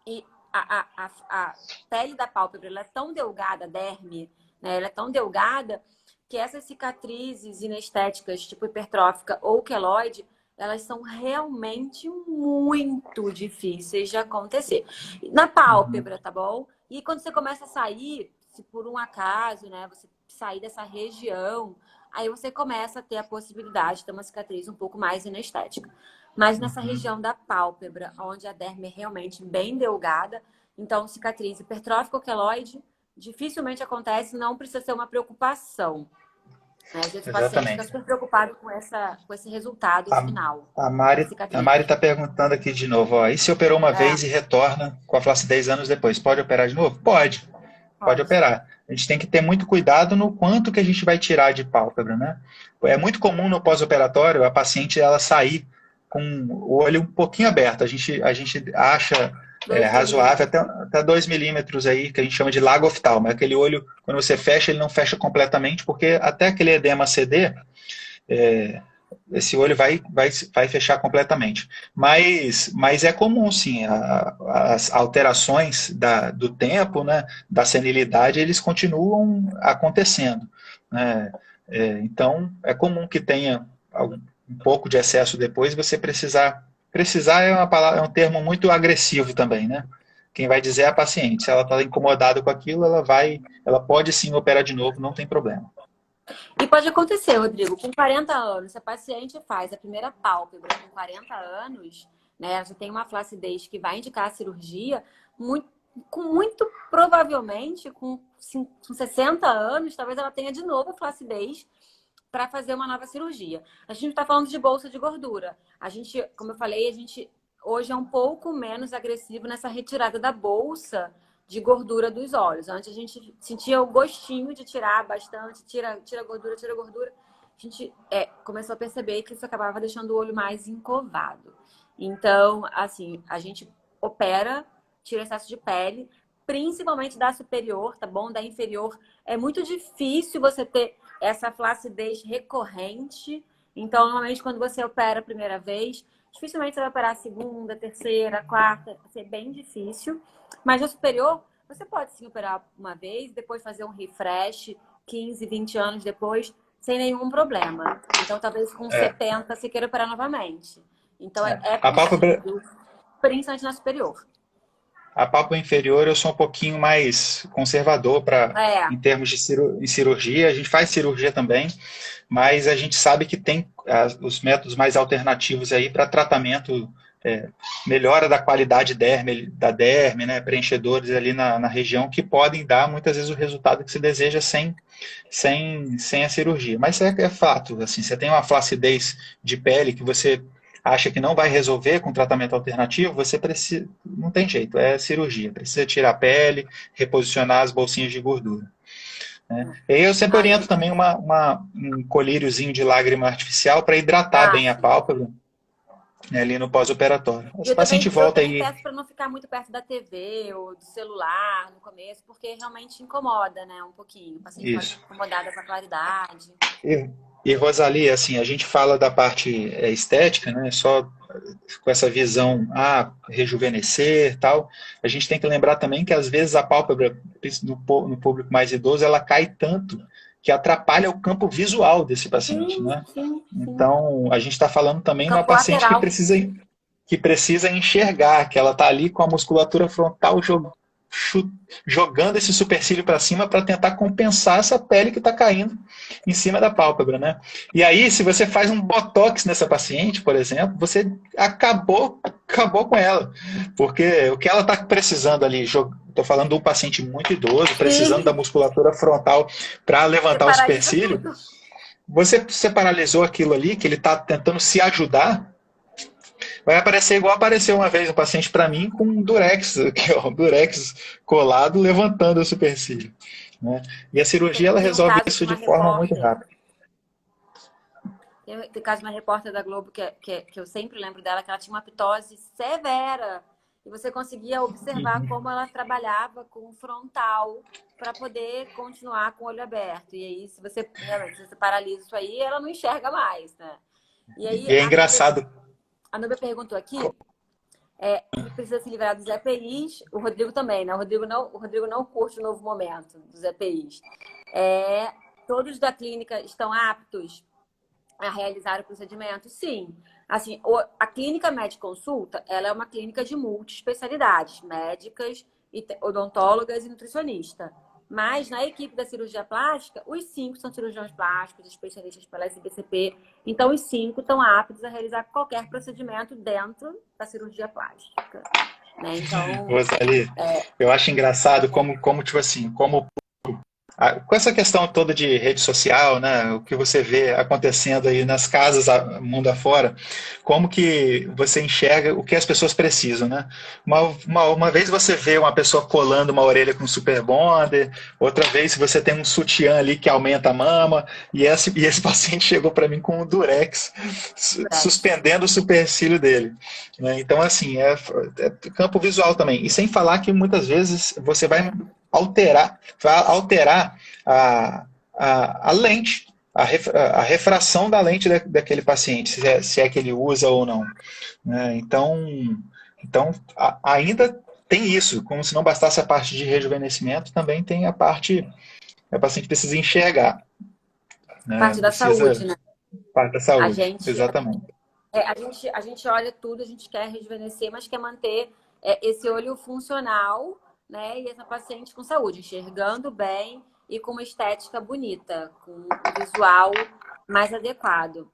Speaker 1: E a pele da pálpebra, ela é tão delgada, a derme, né? Ela é tão delgada que essas cicatrizes inestéticas, tipo hipertrófica ou queloide, elas são realmente muito difíceis de acontecer. Na pálpebra, tá bom? E quando você começa a sair, se por um acaso, né, você sair dessa região, aí você começa a ter a possibilidade de ter uma cicatriz um pouco mais inestética. Mas nessa região da pálpebra, onde a derme é realmente bem delgada, então cicatriz hipertrófica ou queloide dificilmente acontece, não precisa ser uma preocupação. Às vezes o paciente fica
Speaker 2: Exatamente.
Speaker 1: super preocupado com esse resultado
Speaker 2: A,
Speaker 1: final
Speaker 2: a
Speaker 1: da
Speaker 2: Mari a
Speaker 1: cicatriz.
Speaker 2: Mari está perguntando aqui de novo, ó, e se operou uma
Speaker 1: É,
Speaker 2: vez e retorna com a flacidez anos depois, pode operar de novo? Pode
Speaker 1: pode.
Speaker 2: operar. A gente tem que ter muito cuidado no quanto que a gente vai tirar de pálpebra, né? É muito comum no pós-operatório a paciente ela sair com o olho um pouquinho aberto. A gente acha
Speaker 1: 2 milímetros.
Speaker 2: razoável até 2 milímetros aí, que a gente chama de lago oftalmo. É aquele olho, quando você fecha, ele não fecha completamente, porque até aquele edema ceder, esse olho vai fechar completamente. Mas é comum, sim, as alterações do tempo, né, da senilidade, eles continuam acontecendo. Né? Então, é comum que tenha um pouco de excesso depois, você precisar. Precisar é um termo muito agressivo também, né? Quem vai dizer é a paciente. Se ela está incomodada com aquilo, ela pode sim operar de novo, não tem problema.
Speaker 1: E pode acontecer, Rodrigo, com 40 anos, se a paciente faz a primeira pálpebra com 40 anos, né, já tem uma flacidez que vai indicar a cirurgia, muito provavelmente, com 60 anos, talvez ela tenha de novo flacidez para fazer uma nova cirurgia. A gente está falando de bolsa de gordura. A gente, como eu falei, a gente hoje é um pouco menos agressivo nessa retirada da bolsa de gordura dos olhos. Antes a gente sentia o gostinho de tirar bastante, tira gordura, tira gordura. A gente começou a perceber que isso acabava deixando o olho mais encovado. Então, assim, a gente opera, tira excesso de pele, principalmente da superior, tá bom? Da inferior. É muito difícil você ter essa flacidez recorrente. Então, normalmente, quando você opera a primeira vez, dificilmente você vai operar a segunda, terceira, quarta. Vai ser bem difícil. Mas na superior, você pode sim operar uma vez, depois fazer um refresh 15, 20 anos depois, sem nenhum problema. Então, talvez com
Speaker 2: É,
Speaker 1: 70 você queira operar novamente. Então, é
Speaker 2: a pálpebra,
Speaker 1: possível, principalmente na superior.
Speaker 2: A pálpebra inferior eu sou um pouquinho mais conservador
Speaker 1: É,
Speaker 2: em termos de cirurgia. A gente faz cirurgia também, mas a gente sabe que tem os métodos mais alternativos aí para tratamento melhora da qualidade da derme, né, preenchedores ali na região que podem dar muitas vezes o resultado que se deseja sem a cirurgia. Mas é fato, assim, você tem uma flacidez de pele que você acha que não vai resolver com tratamento alternativo, você precisa, não tem jeito, é cirurgia, precisa tirar a pele, reposicionar as bolsinhas de gordura. Né? E aí eu sempre oriento também um colíriozinho de lágrima artificial para hidratar bem a
Speaker 1: sim.
Speaker 2: pálpebra, né, ali no pós-operatório. Esse
Speaker 1: Eu
Speaker 2: paciente
Speaker 1: também, eu
Speaker 2: volta
Speaker 1: também
Speaker 2: aí.
Speaker 1: peço para não ficar muito perto da TV ou do celular no começo, porque realmente incomoda, né? Um pouquinho. O paciente pode
Speaker 2: Isso.
Speaker 1: ficar incomodado com a claridade.
Speaker 2: E Rosalie, assim, a gente fala da parte estética, né? Só com essa visão, rejuvenescer, tal. A gente tem que lembrar também que às vezes a pálpebra no público mais idoso, ela cai tanto que atrapalha o campo visual desse paciente,
Speaker 1: Sim,
Speaker 2: né?
Speaker 1: sim, sim.
Speaker 2: Então, a gente está falando também de uma
Speaker 1: Campo
Speaker 2: paciente que
Speaker 1: lateral.
Speaker 2: precisa enxergar, que ela está ali com a musculatura frontal jogando esse supercílio para cima para tentar compensar essa pele que está caindo em cima da pálpebra, né? E aí, se você faz um botox nessa paciente, por exemplo, você acabou com ela, porque o que ela está precisando ali, estou falando de um paciente muito idoso, precisando da
Speaker 1: Sim,
Speaker 2: musculatura frontal para
Speaker 1: você
Speaker 2: levantar o
Speaker 1: paralisa
Speaker 2: supercílio,
Speaker 1: tudo.
Speaker 2: você paralisou aquilo ali, que ele está tentando se ajudar, vai aparecer igual apareceu uma vez um paciente para mim com um durex, aqui, ó, um durex colado, levantando o supercílio. Né? E a cirurgia ela
Speaker 1: Tem um
Speaker 2: resolve
Speaker 1: caso de
Speaker 2: isso
Speaker 1: uma
Speaker 2: de forma muito
Speaker 1: repórter.
Speaker 2: rápida.
Speaker 1: Tem caso de uma repórter da Globo que eu sempre lembro dela, que ela tinha uma ptose severa. E você conseguia observar como ela trabalhava com o frontal para poder continuar com o olho aberto. E aí, se você paralisa isso aí, ela não enxerga mais, né? E aí,
Speaker 2: E é engraçado.
Speaker 1: A Nubia perguntou aqui que precisa se livrar dos EPIs. O Rodrigo também, né? O Rodrigo não curte o novo momento dos EPIs. Todos da clínica estão aptos a realizar o procedimento? Sim. Assim, a clínica médica consulta, ela é uma clínica de multiespecialidades, médicas, odontólogas e nutricionista. Mas na equipe da cirurgia plástica, os 5 são cirurgiões plásticos, especialistas pela SBCP. Então, os 5 estão aptos a realizar qualquer procedimento dentro da cirurgia plástica. Né? Então,
Speaker 2: Rosalie, eu acho engraçado como tipo assim, como com essa questão toda de rede social, né, o que você vê acontecendo aí nas casas mundo afora, como que você enxerga o que as pessoas precisam, né? Uma vez você vê uma pessoa colando uma orelha com super bonder, outra vez você tem um sutiã ali que aumenta a mama, e esse paciente chegou para mim com um durex, suspendendo o supercílio dele. Né? Então, assim, é campo visual também. E sem falar que muitas vezes você vai alterar a lente, a refração da lente daquele paciente, se é que ele usa ou não. Né? Então ainda tem isso, como se não bastasse a parte de rejuvenescimento, também tem a parte que o paciente precisa enxergar. Né?
Speaker 1: parte da
Speaker 2: Precisa
Speaker 1: saúde, né?
Speaker 2: parte da
Speaker 1: A
Speaker 2: saúde,
Speaker 1: gente,
Speaker 2: exatamente.
Speaker 1: a gente olha tudo, a gente quer rejuvenescer, mas quer manter esse olho funcional, né? E essa paciente com saúde, enxergando bem e com uma estética bonita, com um visual mais adequado.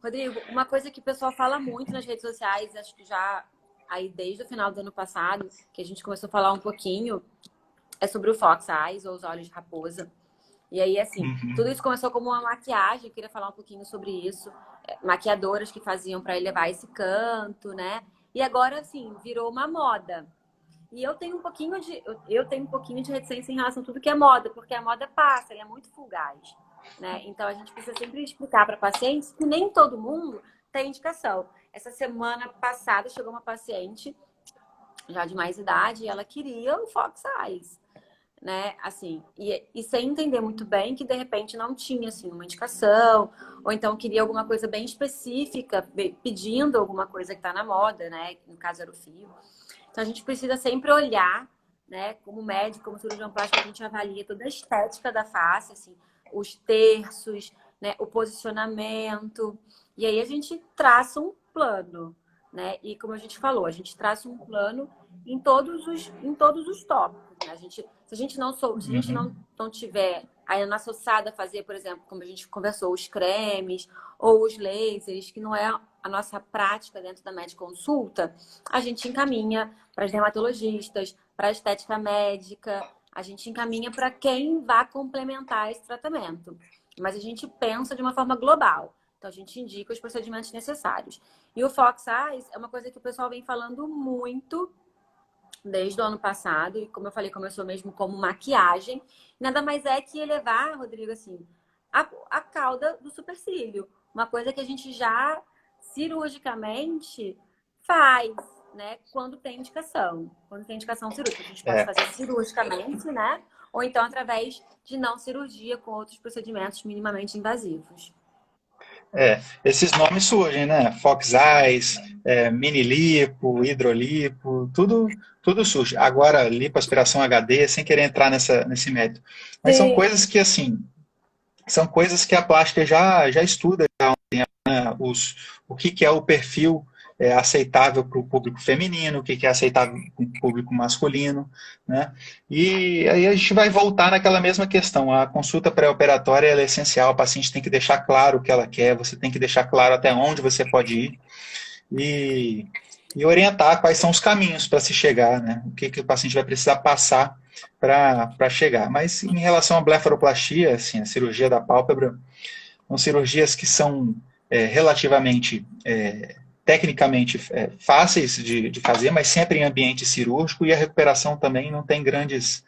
Speaker 1: Rodrigo, uma coisa que o pessoal fala muito nas redes sociais, acho que já aí desde o final do ano passado, que a gente começou a falar um pouquinho, é sobre o Fox Eyes, ou os olhos de raposa. E aí, assim, tudo isso começou como uma maquiagem, eu queria falar um pouquinho sobre isso. Maquiadoras que faziam para elevar esse canto, né? E agora, assim, virou uma moda. E eu tenho um pouquinho de reticência em relação a tudo que é moda, porque a moda passa, ela é muito fugaz, né? Então a gente precisa sempre explicar para pacientes que nem todo mundo tem indicação. Essa semana passada chegou uma paciente já de mais idade e ela queria o Fox Eyes, né? Assim, e sem entender muito bem que de repente não tinha assim uma indicação, ou então queria alguma coisa bem específica, pedindo alguma coisa que está na moda, né? No caso era o fio. Então a gente precisa sempre olhar, né? Como médico, como cirurgião plástico, a gente avalia toda a estética da face, assim, os terços, né? O posicionamento, e aí a gente traça um plano, né? E como a gente falou, a gente traça um plano em todos os tópicos, né? Se a gente não tiver aí associada a fazer, por exemplo, como a gente conversou, os cremes ou os lasers, que não é a nossa prática dentro da Med-Consulta, a gente encaminha para as dermatologistas, para a estética médica, a gente encaminha para quem vai complementar esse tratamento. Mas a gente pensa de uma forma global. Então, a gente indica os procedimentos necessários. E o Fox Eyes é uma coisa que o pessoal vem falando muito desde o ano passado. E como eu falei, começou mesmo como maquiagem. Nada mais é que elevar, Rodrigo, assim, a cauda do supercílio. Uma coisa que a gente já cirurgicamente faz, né? Quando tem indicação. Quando tem indicação cirúrgica. A gente pode fazer cirurgicamente, né? Ou então através de não cirurgia com outros procedimentos minimamente invasivos.
Speaker 2: Esses nomes surgem, né? Fox Eyes, mini lipo, hidrolipo, tudo surge. Agora, lipoaspiração HD, sem querer entrar nesse mérito. Mas são coisas que, assim, são coisas que a plástica já estuda há um tempo, né? O que é o perfil aceitável para o público feminino, o que é aceitável para o público masculino, né? E aí a gente vai voltar naquela mesma questão. A consulta pré-operatória ela é essencial, a paciente tem que deixar claro o que ela quer, você tem que deixar claro até onde você pode ir e orientar quais são os caminhos para se chegar, né? O que o paciente vai precisar passar para chegar. Mas em relação à blefaroplastia, assim, a cirurgia da pálpebra, são cirurgias que são relativamente, tecnicamente fáceis de fazer, mas sempre em ambiente cirúrgico, e a recuperação também não tem grandes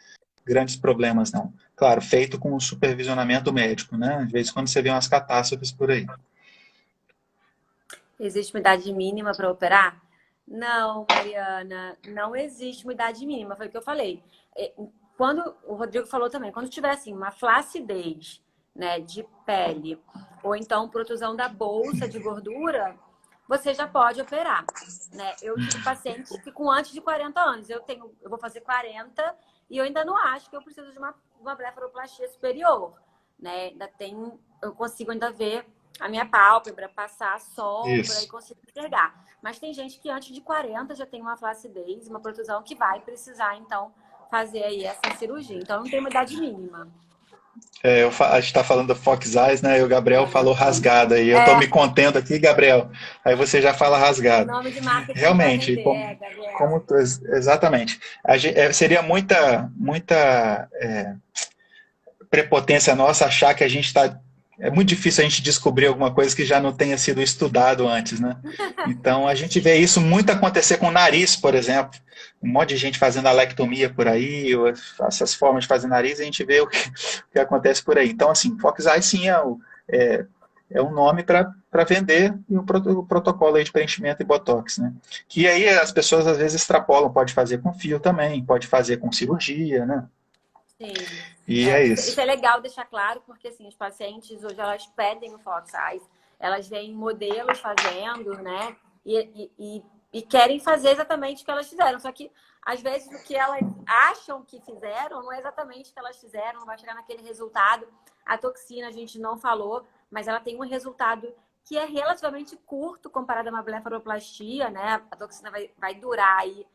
Speaker 2: problemas, não. Claro, feito com o supervisionamento médico, né? Às vezes quando você vê umas catástrofes por aí.
Speaker 1: Existe uma idade mínima para operar? Não, Mariana, não existe uma idade mínima, foi o que eu falei. Quando o Rodrigo falou também, quando tiver assim, uma flacidez, né, de pele, ou então protrusão da bolsa de gordura, você já pode operar, né? Eu tive pacientes que com antes de 40 anos, eu vou fazer 40 e eu ainda não acho que eu preciso de uma blefaroplastia superior, né? Eu consigo ainda ver a minha pálpebra, passar a sombra e consigo enxergar. Mas tem gente que antes de 40 já tem uma flacidez, uma protrusão que vai precisar, então, fazer aí essa cirurgia. Então, não tem uma idade mínima.
Speaker 2: A gente está falando do Fox Eyes, né? E o Gabriel falou rasgada. E eu estou me contendo aqui, Gabriel. Aí você já fala rasgado.
Speaker 1: Nome de marketing.
Speaker 2: Realmente,
Speaker 1: Gabriel.
Speaker 2: Exatamente. Seria muita prepotência nossa achar que a gente está... É muito difícil a gente descobrir alguma coisa que já não tenha sido estudado antes, né? Então, a gente vê isso muito acontecer com o nariz, por exemplo. Um monte de gente fazendo alectomia por aí, ou essas formas de fazer nariz, a gente vê o que acontece por aí. Então, assim, Fox Eyes, sim, é um nome para vender e um protocolo aí de preenchimento e botox, né? Que aí as pessoas, às vezes, extrapolam. Pode fazer com fio também, pode fazer com cirurgia, né?
Speaker 1: Sim.
Speaker 2: E é isso.
Speaker 1: Isso é legal deixar claro, porque assim, os pacientes hoje elas pedem o Fox Eyes, elas veem modelos fazendo, né? E querem fazer exatamente o que elas fizeram. Só que, às vezes, o que elas acham que fizeram não é exatamente o que elas fizeram, não vai chegar naquele resultado. A toxina, a gente não falou, mas ela tem um resultado que é relativamente curto comparado a uma blefaroplastia, né? A toxina vai durar aí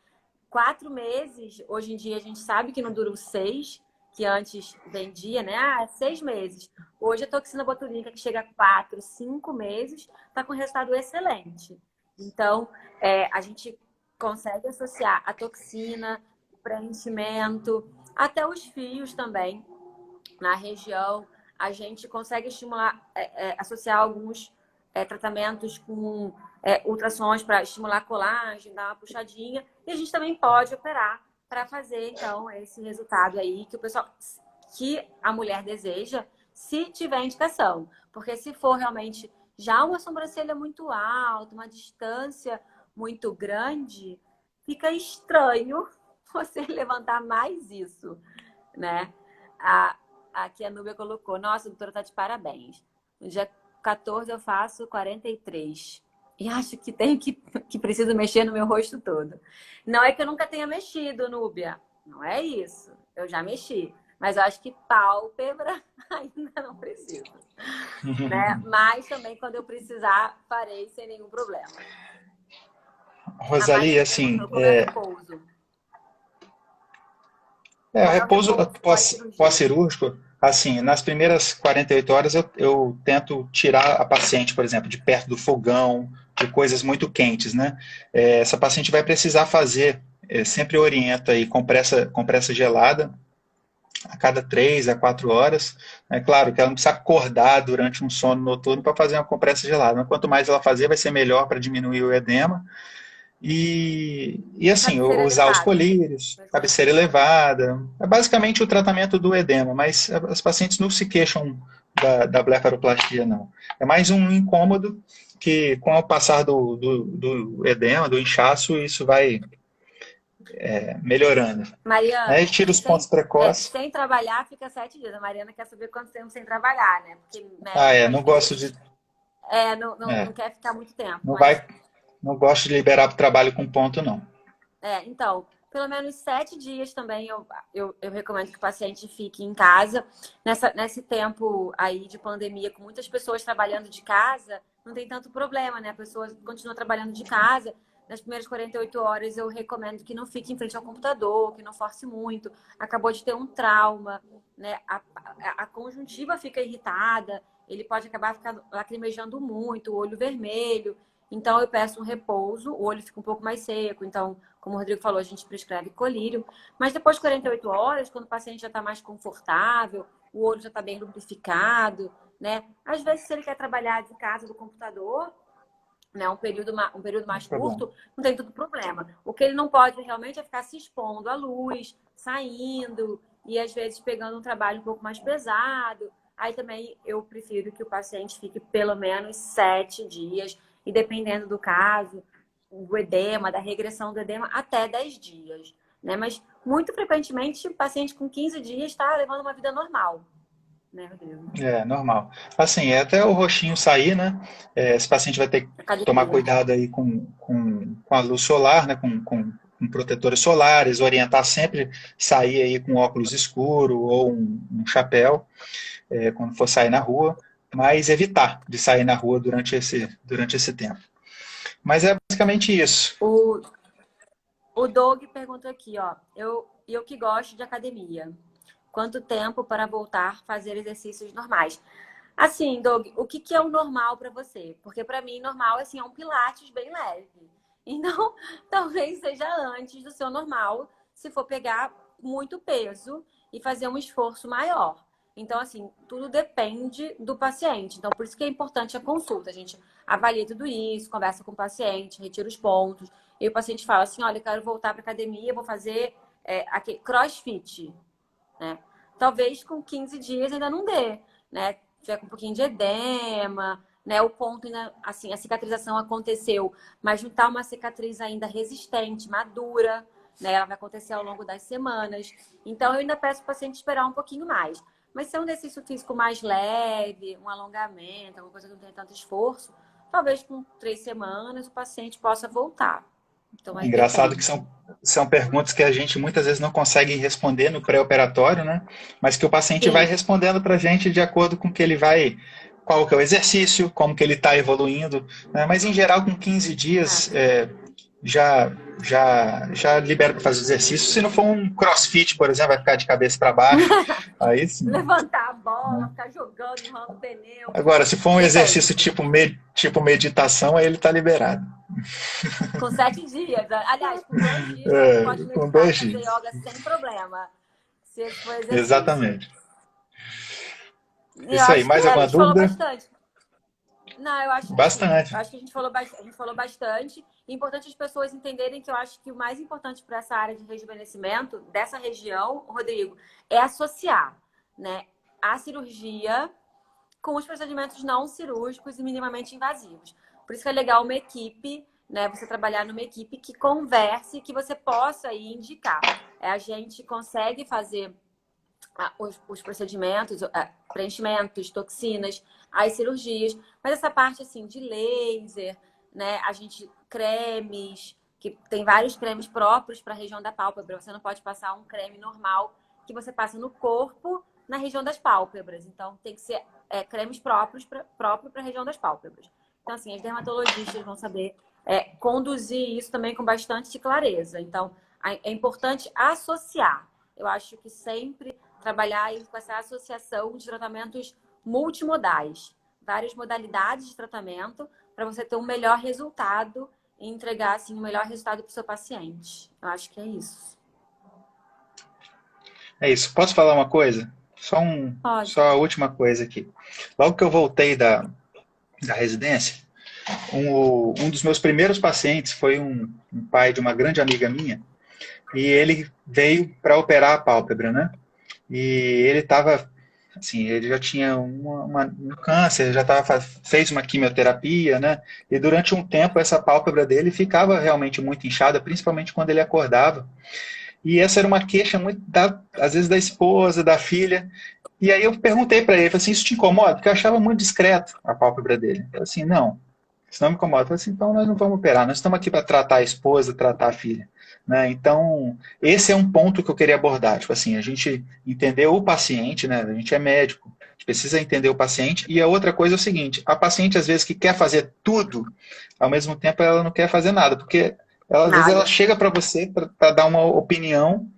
Speaker 1: 4 meses. Hoje em dia, a gente sabe que não dura os 6, que antes vendia, né? 6 meses. Hoje, a toxina botulínica, que chega a 4, 5 meses, está com resultado excelente. Então, a gente consegue associar a toxina, o preenchimento, até os fios também na região. A gente consegue estimular, associar alguns tratamentos com ultrassons para estimular colágeno, dar uma puxadinha. E a gente também pode operar para fazer, então, esse resultado aí que a mulher deseja, se tiver indicação. Porque se for realmente já uma sobrancelha muito alta, uma distância muito grande, fica estranho você levantar mais isso, né? Aqui a Núbia colocou, nossa, doutora, tá de parabéns. No dia 14 eu faço 43. E acho que preciso mexer no meu rosto todo. Não é que eu nunca tenha mexido, Núbia. Não é isso. Eu já mexi. Mas eu acho que pálpebra ainda não preciso. Né? Mas também, quando eu precisar, farei sem nenhum problema.
Speaker 2: Rosalie, assim...
Speaker 1: repouso.
Speaker 2: Repouso pós-cirúrgico, assim, nas primeiras 48 horas eu tento tirar a paciente, por exemplo, de perto do fogão, de coisas muito quentes, né? Essa paciente vai precisar fazer, sempre orienta aí compressa gelada a cada 3 a 4 horas. É claro que ela não precisa acordar durante um sono noturno para fazer uma compressa gelada, mas quanto mais ela fazer, vai ser melhor para diminuir o edema. E assim,
Speaker 1: Cabeceira
Speaker 2: usar os
Speaker 1: elevada.
Speaker 2: colírios, cabeceira elevada, é basicamente o tratamento do edema, mas as pacientes não se queixam da blefaroplastia, não. É mais um incômodo que, com o passar do edema, do inchaço, isso vai melhorando. Aí
Speaker 1: Mariana,
Speaker 2: tira os pontos precoces.
Speaker 1: sem trabalhar fica 7 dias. A Mariana quer saber quanto tempo sem trabalhar, né? Porque médico, às
Speaker 2: Não gosto
Speaker 1: vezes,
Speaker 2: de.
Speaker 1: não quer ficar muito tempo,
Speaker 2: Não
Speaker 1: mas
Speaker 2: vai, não gosto de liberar para o trabalho com ponto, não.
Speaker 1: Então, pelo menos 7 dias também eu recomendo que o paciente fique em casa. Nesse tempo aí de pandemia, com muitas pessoas trabalhando de casa, não tem tanto problema, né? A pessoa continua trabalhando de casa. Nas primeiras 48 horas, eu recomendo que não fique em frente ao computador, que não force muito. Acabou de ter um trauma, né? A conjuntiva fica irritada, ele pode acabar ficando lacrimejando muito, o olho vermelho. Então, eu peço um repouso, o olho fica um pouco mais seco. Então, como o Rodrigo falou, a gente prescreve colírio. Mas depois de 48 horas, quando o paciente já está mais confortável, o olho já está bem lubrificado, né? Às vezes, se ele quer trabalhar de casa do computador, né, um período mais curto, não tem todo problema. O que ele não pode realmente é ficar se expondo à luz, saindo e às vezes pegando um trabalho um pouco mais pesado. Aí também eu prefiro que o paciente fique pelo menos 7 dias e dependendo do caso, do edema, da regressão do edema, até 10 dias. Né? Mas muito frequentemente o paciente com 15 dias está levando uma vida normal. Né, Rodrigo?
Speaker 2: Normal. Assim, até o roxinho sair, né? Esse paciente vai ter que tomar
Speaker 1: Academia.
Speaker 2: cuidado aí com a luz solar, né? Com protetores solares, orientar sempre sair aí com óculos escuro ou um chapéu, quando for sair na rua, mas evitar de sair na rua durante esse tempo. Mas é basicamente isso.
Speaker 1: O Doug perguntou aqui, ó. Eu que gosto de academia. Quanto tempo para voltar a fazer exercícios normais? Assim, Doug, o que é o normal para você? Porque para mim, normal assim, é um pilates bem leve. Então, talvez seja antes do seu normal, se for pegar muito peso e fazer um esforço maior. Então, assim, tudo depende do paciente. Então, por isso que é importante a consulta. A gente avalia tudo isso, conversa com o paciente, retira os pontos. E o paciente fala assim, olha, eu quero voltar para academia, vou fazer crossfit, né? Talvez com 15 dias ainda não dê, né? Tiver com um pouquinho de edema, né? O ponto ainda, assim, a cicatrização aconteceu, mas não tá uma cicatriz ainda resistente, madura, né? Ela vai acontecer ao longo das semanas. Então, eu ainda peço para o paciente esperar um pouquinho mais. Mas se é um exercício físico mais leve, um alongamento, alguma coisa que não tenha tanto esforço, talvez com 3 semanas o paciente possa voltar. Então, aí
Speaker 2: Engraçado que
Speaker 1: depende.
Speaker 2: são perguntas que a gente muitas vezes não consegue responder no pré-operatório, né? Mas que o paciente vai
Speaker 1: Sim.
Speaker 2: respondendo para a gente de acordo com que ele vai, qual que é o exercício, como que ele está evoluindo, né? Mas em geral com 15 dias já, já libera para fazer exercício. Se não for um crossfit, por exemplo, vai ficar de cabeça para baixo, aí sim.
Speaker 1: Levantar a bola,
Speaker 2: Né?
Speaker 1: ficar jogando, empurrando o pneu.
Speaker 2: Agora, se for um exercício
Speaker 1: Depende.
Speaker 2: tipo meditação, aí ele está liberado.
Speaker 1: Com 7 dias. Aliás, com 2 dias já pode
Speaker 2: Com
Speaker 1: meditar e
Speaker 2: 2
Speaker 1: fazer
Speaker 2: dias.
Speaker 1: yoga sem problema. Se esse for exercício.
Speaker 2: Exatamente.
Speaker 1: E eu
Speaker 2: Isso aí.
Speaker 1: acho que
Speaker 2: Mais
Speaker 1: a
Speaker 2: alguma
Speaker 1: gente falou
Speaker 2: dúvida?
Speaker 1: bastante. Não, eu acho assim,
Speaker 2: Bastante.
Speaker 1: eu acho que a gente falou bastante. É importante as pessoas entenderem que eu acho que o mais importante para essa área de rejuvenescimento dessa região, Rodrigo, é associar, né, a cirurgia com os procedimentos não cirúrgicos e minimamente invasivos. Por isso que é legal uma equipe, né, você trabalhar numa equipe que converse, que você possa aí indicar. A gente consegue fazer os procedimentos, preenchimentos, toxinas, as cirurgias, mas essa parte assim de laser, né? A gente cremes, que tem vários cremes próprios para a região da pálpebra. Você não pode passar um creme normal que você passa no corpo na região das pálpebras. Então tem que ser cremes próprios para a região das pálpebras. Então assim, as dermatologistas vão saber conduzir isso também com bastante clareza. Então é importante associar. Eu acho que sempre trabalhar com essa associação de tratamentos multimodais, várias modalidades de tratamento para você ter um melhor resultado e entregar assim, o melhor resultado para o seu paciente. Eu acho que é isso.
Speaker 2: É isso. Posso falar uma coisa?
Speaker 1: Pode.
Speaker 2: Só a última coisa aqui. Logo que eu voltei da residência, um dos meus primeiros pacientes foi um pai de uma grande amiga minha, e ele veio para operar a pálpebra, né? E ele estava, assim, ele já tinha um câncer, fez uma quimioterapia, né? E durante um tempo essa pálpebra dele ficava realmente muito inchada, principalmente quando ele acordava. E essa era uma queixa muito, às vezes, da esposa, da filha. E aí eu perguntei para ele, falei assim, isso te incomoda? Porque eu achava muito discreto a pálpebra dele. Eu falei assim, não, isso não me incomoda. Eu falei assim, então nós não vamos operar, nós estamos aqui para tratar a esposa, tratar a filha. Né? Então, esse é um ponto que eu queria abordar. Tipo assim, a gente entender o paciente, né? A gente é médico, a gente precisa entender o paciente. E a outra coisa é o seguinte, a paciente, às vezes, que quer fazer tudo, ao mesmo tempo ela não quer fazer nada, porque às vezes ela
Speaker 1: Nada.
Speaker 2: chega para você para dar uma opinião,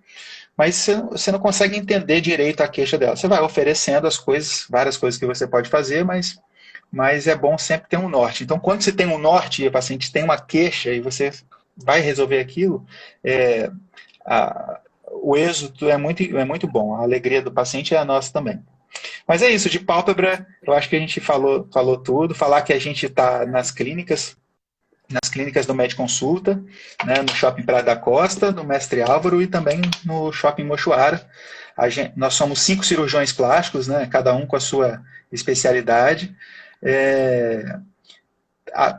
Speaker 2: mas você não consegue entender direito a queixa dela. Você vai oferecendo as coisas, várias coisas que você pode fazer, mas é bom sempre ter um norte. Então, quando você tem um norte e o paciente tem uma queixa e você vai resolver aquilo, é, o êxito é muito bom. A alegria do paciente é a nossa também. Mas é isso, de pálpebra, eu acho que a gente falou tudo. Falar que a gente está nas clínicas do Med Consulta, né, no Shopping Praia da Costa, no Mestre Álvaro e também no Shopping Mochuara. Nós somos 5 cirurgiões plásticos, né, cada um com a sua especialidade,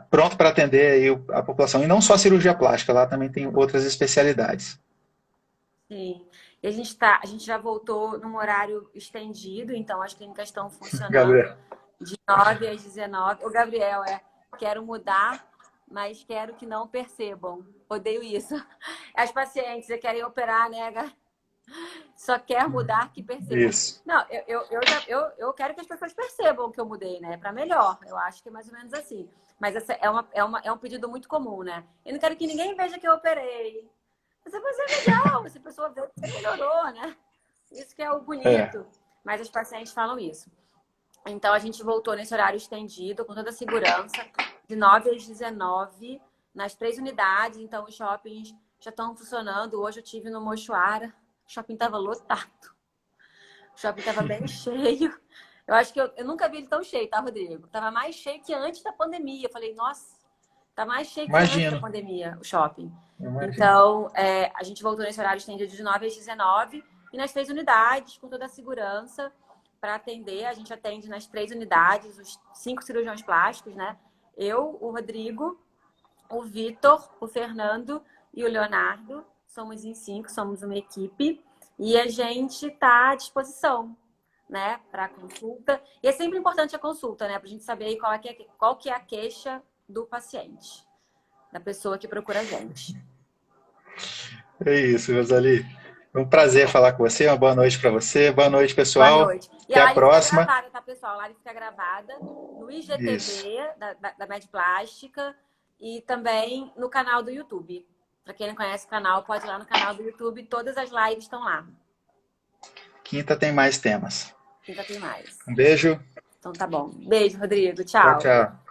Speaker 2: pronto para atender aí a população. E não só a cirurgia plástica, lá também tem outras especialidades.
Speaker 1: Sim. E a gente já voltou num horário estendido, então as clínicas estão funcionando
Speaker 2: Gabriel.
Speaker 1: de 9 às 19. O Gabriel, quero mudar, mas quero que não percebam. Odeio isso. As pacientes querem operar, né? Só quer mudar que percebam.
Speaker 2: Isso.
Speaker 1: Não, eu quero que as pessoas percebam que eu mudei, né? Para melhor. Eu acho que é mais ou menos assim. Mas essa é um pedido muito comum, né? Eu não quero que ninguém veja que eu operei. Você vai ser legal, se a pessoa vê que você melhorou, né? Isso que é o bonito. Mas os pacientes falam isso. Então, a gente voltou nesse horário estendido, com toda a segurança, de 9 às 19, nas 3 unidades. Então, os shoppings já estão funcionando. Hoje eu tive no Mochuara, o shopping estava lotado. O shopping estava bem cheio. Eu acho que eu nunca vi ele tão cheio, tá, Rodrigo? Tava mais cheio que antes da pandemia. Eu falei, nossa, tá mais cheio que antes da pandemia, o shopping. Então, a gente voltou nesse horário estendido de 9 às 19 e nas 3 unidades, com toda a segurança para atender. A gente atende nas 3 unidades, os 5 cirurgiões plásticos, né? Eu, o Rodrigo, o Vitor, o Fernando e o Leonardo. Somos em 5, somos uma equipe. E a gente está à disposição, né? Para consulta. E é sempre importante a consulta, né? Para a gente saber qual que é a queixa do paciente, da pessoa que procura a gente.
Speaker 2: É isso, Rosali. É um prazer falar com você. Uma boa noite para você. Boa noite,
Speaker 1: Boa
Speaker 2: pessoal.
Speaker 1: noite. E
Speaker 2: até
Speaker 1: a
Speaker 2: a
Speaker 1: live fica
Speaker 2: próxima.
Speaker 1: gravada, tá, pessoal? A live fica gravada no IGTV da Med Plástica e também no canal do YouTube. Para quem não conhece o canal, pode ir lá no canal do YouTube. Todas as lives estão lá.
Speaker 2: Quinta tem mais temas.
Speaker 1: Quinta tem mais.
Speaker 2: Um beijo.
Speaker 1: Então tá bom. Beijo, Rodrigo.
Speaker 2: Tchau,
Speaker 1: Tchau.
Speaker 2: tchau.